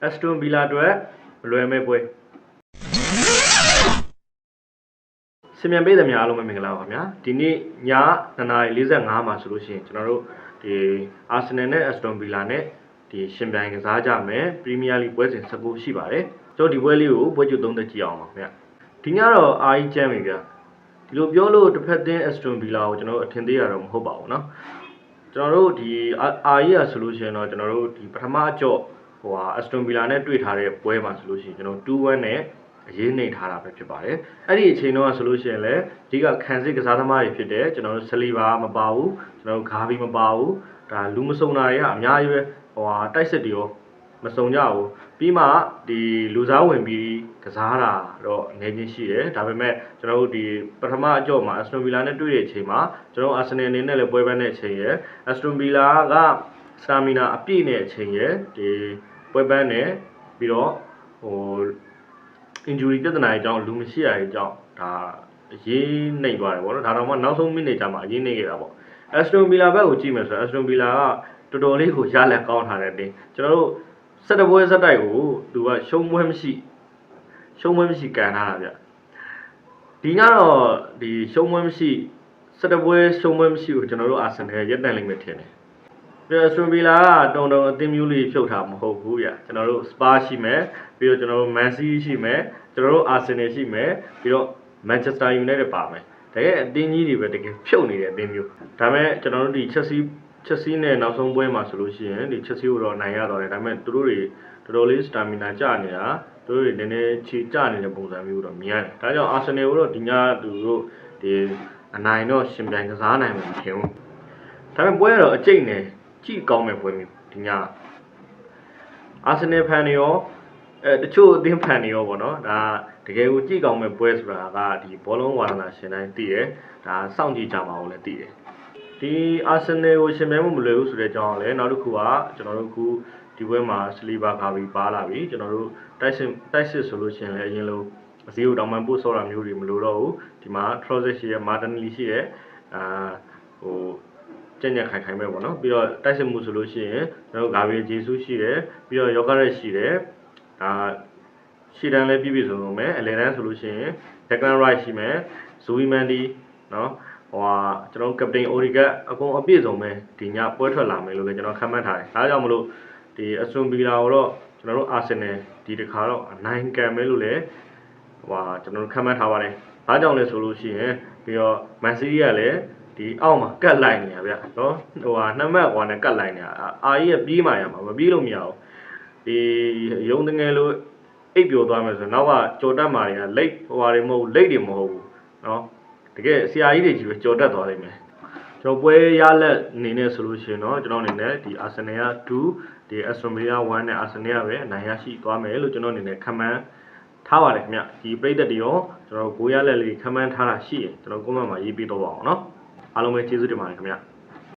Aston Villa အတွက်လွယ်မဲ့ပွဲစင်မြန်ပေးတယ်များအားလုံးပဲမင်္ဂလာပါခင်ဗျာဒီနေ့ည9:45မှာဆိုလို့ရှိရင်ကျွန်တော်တို့ဒီ Arsenal နဲ့ Aston Villa နဲ့ဒီရှင်ပြိုင်ကစားကြမယ် Premier League ပွဲစဉ်19ရှိပါတယ်ကျွန်တော်ဒီပွဲလေးကိုပွဲကြိုသုံးသက်ကြည့်အောင်ပါခင်ဗျာဒီညတော့အာကြီးကျမ်းပြီဗျာဒီလိုပြောလို့တစ်ဖက်တင်း Aston Villa ကိုကျွန်တော်တို့အထင်သေးရတော့မဟုတ်ပါဘူးเนาะကျွန်တော်တို့ဒီအာကြီးရဆိုလို့ရှိရင်တော့ကျွန်တော်တို့ဒီပထမအကြော့Aston Villa နဲ့တွေ့ထားတဲ့ပွဲမှာဆိုလို့ရှိရင်ကျွန်တော် 2-1 နဲ့အရေးနှိမ်ထားတာပဲဖြစ်ပါတယ်အဲ့ဒီအချိန်တော့ဆိုလို့ရှိရင်လည်းဒီကခံစစ်ကစားသမားတွေဖြစ်တဲ့ကျွန်တော်တို့ဆလီဘာမပါဘူးကျွန်တော်တို့ဂါဘီမပါဘူးဒါလူမစုံတာတွေကအများကြီးပဲတိုက်စစ်တွေရောမစုံကြဘူးပြီးမှဒီလူစားဝင်ပြီးကစားတာတော့အနေချင်းရှိတယ်ဒါပေမဲ့ကျွန်တော်တို့ဒီပထမအကြော့မှာ Aston Villa နဲ့တွေ့တဲ့အချိန်မှာကျွန်တော် Arsenal အနေနဲ့လည်းပွဲပန်းတဲ့အချိန်ရယ် Aston Villa ကStamina အပြည့်နဲ့အချိန်ရယ်ဒီပွဲပန်းနဲ့ပြီးတော့injury ပြဿနာအကြောင်းလူမရှိရတဲ့အကြောင်းဒါအရေးနှိမ့်သွားတယ်ဗောနော်ဒါတော့မှနောက်ဆုံးမိနစ်ကျမှအရေးနှိမ့်ခဲ့တာဗော Aston Villa ဘက်ကိုကြည့်မယ်ဆိုတော့ Aston Villa ကတော်တော်လေးကိုရလက်ကောင်းထားတဲ့တင်းကျွန်တော်တို့17ပွဲဆက်တိုက်ကိုသူကရှုံးပွဲမရှိကန်ထားတာဗျဒီညတော့ဒီရှုံးပွဲမရှိ17ပွဲရှုံးပွဲမရှိကိုကျွန်တော်တို့ Arsenal ရက်တန်လိမ့်မယ်ထင်တယ်ပြီးတော့ Aston Villa ကတုံအသင်းမျိုးလေးဖြုတ်ထားမဟုတ်ဘူးဗျကျွန်တော်တို့ Spurs ရှိမယ်ပြီးတော့ကျွန်တော်တို့ Man City ရှိမယ်ကျွန်တော်တို့ Arsenal ရှိမယ်ပြီးတော့ Manchester United ပါမယ်တကယ်အသင်းကြီးတွေပဲတကယ်ဖြုတ်နေတဲ့အသင်းမျိုးဒါပေမဲ့ကျွန်တော်တို့ဒီ Chelsea နဲ့နောက်ဆုံးပွဲမှာဆိုလို့ရှိရင်ဒီ Chelsea ကိုတော့နိုင်ရတော့တယ်ဒါပေမဲ့သူတို့တွေတော်တော်လေး stamina ကျနေတာသူတို့တွေနည်းနည်းခြေကျနေတဲ့ပုံစံမျိုးတော့မြင်ရတယ်ဒါကြောင့် Arsenal ကိုတော့ဒီညသူတို့ဒီအနိုင်တော့ရှင်ပြိုင်ကစားနိုင်မှာမထင်ဘူးဒါပေမဲ့ပွဲကတော့အကျိတ်နဲ့ကြည့်ကောင်းမဲ့ပွဲမျိုးဒီညArsenal ဖန်တွေရောတချို့အသင်းဖန်တွေရောပေါ့နော်ဒါတကယ်ကိုကြည့်ကောင်းမဲ့ပွဲဆိုတာကဒီဘောလုံးဝါဒနာရှင်တိုင်းသိတယ်ဒါစောင့်ကြည့်ကြမှာကိုလည်းသိတယ်ဒီ Arsenal ကိုရှင်ပြိုင်မှုမလွယ်ဘူးဆိုတဲ့အကြောင်းလည်းနောက်တစ်ခုကကျွန်တော်တို့ခုဒီပွဲမှာစလီဘာဂါဘီပါလာပြီကျွန်တော်တို့တိုက်စစ်ဆိုလို့ရှိရင်လည်းအရင်လိုအစည်းအဝေးတောင်မှပို့ဆော်တာမျိုးတွေမလိုတော့ဘူးဒီမှာ Trossard ရှိရယ် Martinelli ရှိရယ်ကြက်ခိုင်ပဲပေါ့နော်ပြီးတော့တိုက်စစ်မှုဆိုလို့ရှိရင်ကျွန်တော်ဂါဘီဂျေဆုရှိတယ်ပြီးတော့ယောဂရက်ရှိတယ်ဒါရှီတန်လည်းပြည့်စုံမယ်အလယ်တန်းဆိုလို့ရှိရင် Declan Rice ရှိမယ် Zoe Mendy နော်ကျွန်တော်ကပတိန် Odegaard အကုန်အပြည့်စုံပဲဒီညပွဲထွက်လာမယ်လို့ပဲကျွန်တော်ခန့်မှန်းထားတယ်ဒါကြောင့်မလို့ဒီ Aston Villa ကိုတော့ကျွန်တော်တို့ Arsenal ဒီတစ်ခါတော့အနိုင်ကန်မယ်လို့လည်းကျွန်တော်တို့ခန့်မှန်းထားပါတယ်ဒါကြောင့်လဲဆိုလို့ရှိရင်ပြီးတော့ Man City ကလည်းဒီအောက်မှာကတ်လိုက်နေရဗျနော်နှစ်မှတ်ကွာနဲ့ကတ်လိုက်နေတာအာကြီးကပြေးမှရမှာမပြေးလို့မရဘူးဒီရုံတငယ်လို့အိပ်ပျော်သွားမယ်ဆိုတော့နောက်ကကြော်တက်မာတွေကလိတ်တွေမဟုတ်လိတ်တွေမဟုတ်ဘူးနော်တကယ်ဆရာကြီးတွေကြီးပဲကြော်တက်သွားလိမ့်မယ်ကျွန်တော်ပွဲရလက်အနေနဲ့ဆိုလို့ရှိရင်တော့ကျွန်တော်အနေနဲ့ဒီ Arsenal က2ဒီ Aston Villa 1နဲ့ Arsenal ကပဲအနိုင်ရရှိသွားမယ်လို့ကျွန်တော်အနေနဲ့ခန့်မှန်းထားပါတယ်ခင်ဗျဒီပရိသတ်တွေရောကျွန်တော်ဂိုးရလက်လေးခန့်မှန်းထားတာရှိရင်ကျွန်တော် comment မှာရေးပေးတော့ပါအောင်နော်အားလုံးပဲကျေးဇူးတင်ပါတယ်ခင်ဗျ